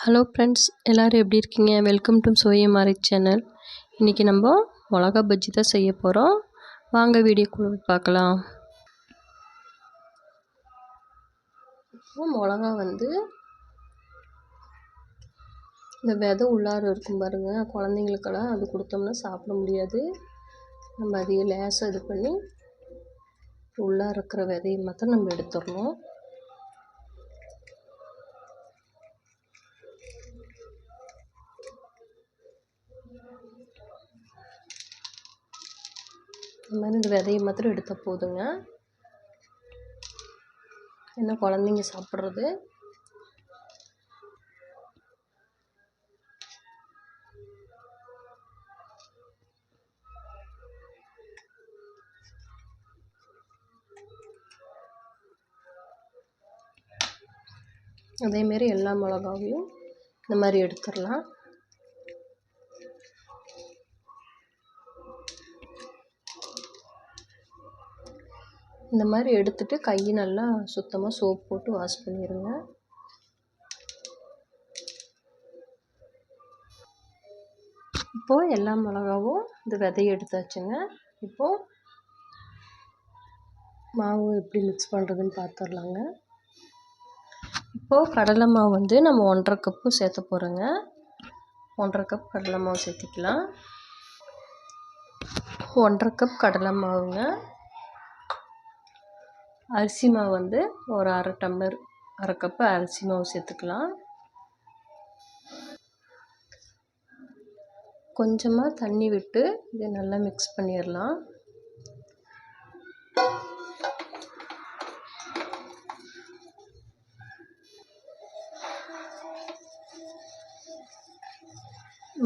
Hello friends, எல்லோரும் எப்படி இருக்கீங்க? Welcome to Soyamari channel. இன்றைக்கி நம்ம மிளகா பஜ்ஜி தான் செய்ய போகிறோம். வாங்க வீடியோக்குள்ள பார்க்கலாம். மிளகா இந்த விதை உள்ளார இருக்கும் பாருங்கள், குழந்தைங்களுக்கெல்லாம் அது கொடுத்தோம்னா சாப்பிட முடியாது. நம்ம அதையே லேசாக இது பண்ணி உள்ளார இருக்கிற விதையை மாத்திரம் நம்ம எடுத்துடணும். இந்த மாதிரி இந்த விதையை மாத்திரம் எடுத்தால் போதுங்க. என்ன குழந்தைங்க சாப்பிட்றது. அதேமாரி எல்லா மிளகாவையும் இந்த மாதிரி எடுத்துடலாம். இந்த மாதிரி எடுத்துட்டு கையை நல்லா சுத்தமாக சோப் போட்டு வாஷ் பண்ணிடுங்க. இப்போது எல்லா மிளகாவும் இந்த விதையை எடுத்தாச்சுங்க. இப்போது மாவு எப்படி மிக்ஸ் பண்ணுறதுன்னு பார்த்துடலாங்க. இப்போது கடலை மாவு நம்ம 1.5 கப்பு சேர்த்த போகிறோங்க. 1.5 கப் கடலை மாவு சேர்த்திக்கலாம். 1.5 கப் கடலை மாவுங்க. அரிசி மாவு ஒரு அரை டம்ளர், அரை கப்பு அரிசி மாவு சேர்த்துக்கலாம். கொஞ்சமாக தண்ணி விட்டு இதை நல்லா மிக்ஸ் பண்ணிடலாம்.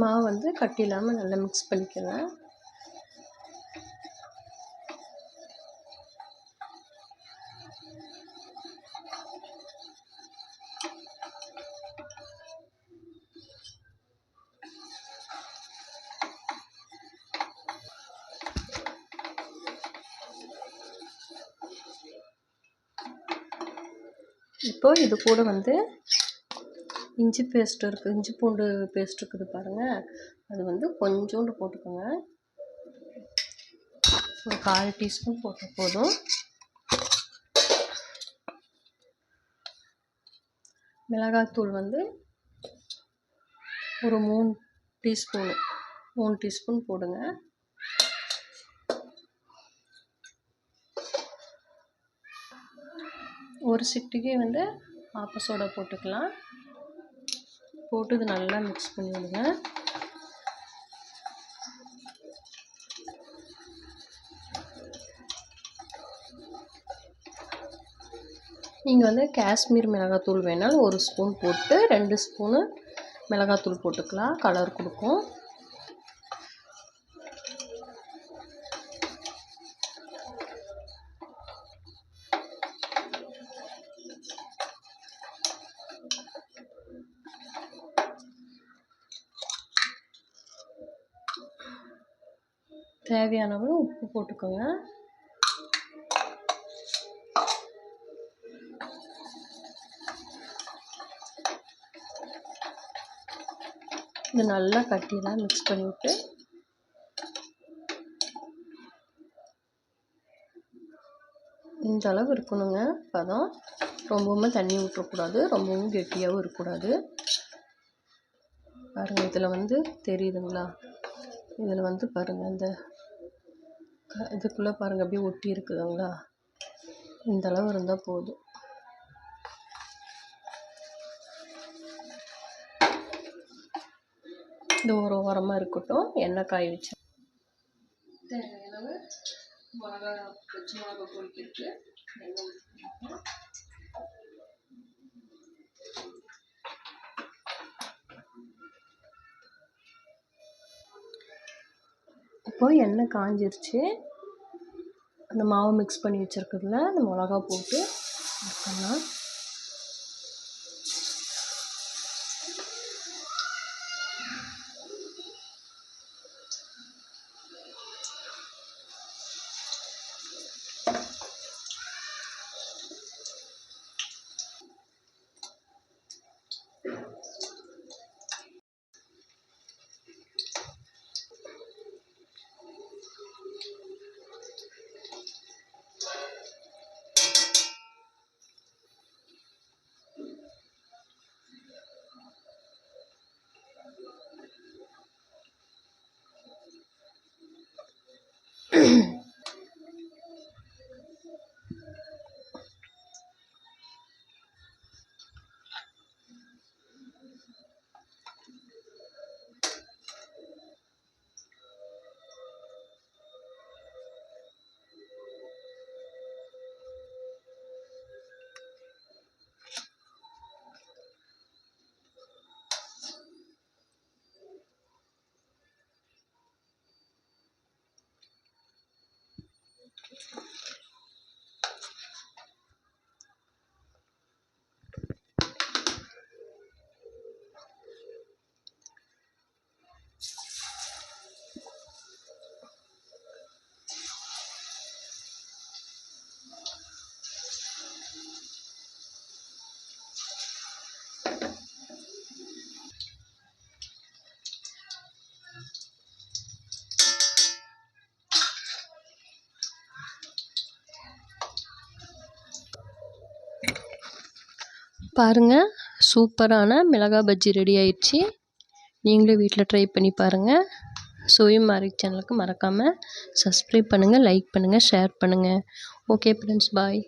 மாவு கட்டி இல்லாமல் நல்லா மிக்ஸ் பண்ணிக்கோங்க. இப்போது இது கூட இஞ்சி பேஸ்ட் இருக்குது, இஞ்சி பூண்டு பேஸ்ட் இருக்குது பாருங்கள். அது கொஞ்சோண்டு போட்டுக்கோங்க. ஒரு 1/4 டீஸ்பூன் போட்டால் போதும். மிளகாத்தூள் ஒரு 3 டீஸ்பூன் போடுங்க. ஒரு சிட்டிகை ஆப்ப சோடா போட்டுக்கலாம். போட்டு இது நல்லா மிக்ஸ் பண்ணி விடுங்க. நீங்கள் காஷ்மீர் மிளகாத்தூள் வேணாலும் 1 ஸ்பூன் போட்டு 2 ஸ்பூனு மிளகாத்தூள் போட்டுக்கலாம், கலர் கொடுக்கும். தேவையான அளவு உப்பு போட்டுக்கோங்க. இது நல்லா கட்டிலாம் மிக்ஸ் பண்ணிவிட்டு இந்த அளவு இருக்கணுங்க பதம். ரொம்பவும் தண்ணி விட்டுறக்கூடாது, ரொம்பவும் கெட்டியாகவும் இருக்கக்கூடாது. பாருங்கள், இதில் தெரியுதுங்களா? இதில் பாருங்கள், இந்த இதுக்குள்ளே பாருங்கள் அப்படியே ஒட்டி இருக்குதுங்களா? இந்த அளவு இருந்தால் போதும். இது ஒரு ஓரமாக இருக்கட்டும். எண்ணெய் காய வச்சு தேவையான மிளகா, பச்சை மிளகா பொரிக்கிறதுக்கு எண்ணெய் ஊற்றிக்கலாம். இப்போ எண்ணெய் காஞ்சிருச்சு. அந்த மாவு மிக்ஸ் பண்ணி வச்சுருக்கிறதுல அந்த மிளகா போட்டு எடுத்துடலாம். பாருங்கள், சூப்பரான மிளகாய் பஜ்ஜி ரெடி ஆயிடுச்சு. நீங்களும் வீட்டில் ட்ரை பண்ணி பாருங்கள். சுவையும் மாறி சேனலுக்கு மறக்காமல் சப்ஸ்கிரைப் பண்ணுங்கள், லைக் பண்ணுங்கள், ஷேர் பண்ணுங்கள். ஓகே ஃப்ரெண்ட்ஸ், பாய்.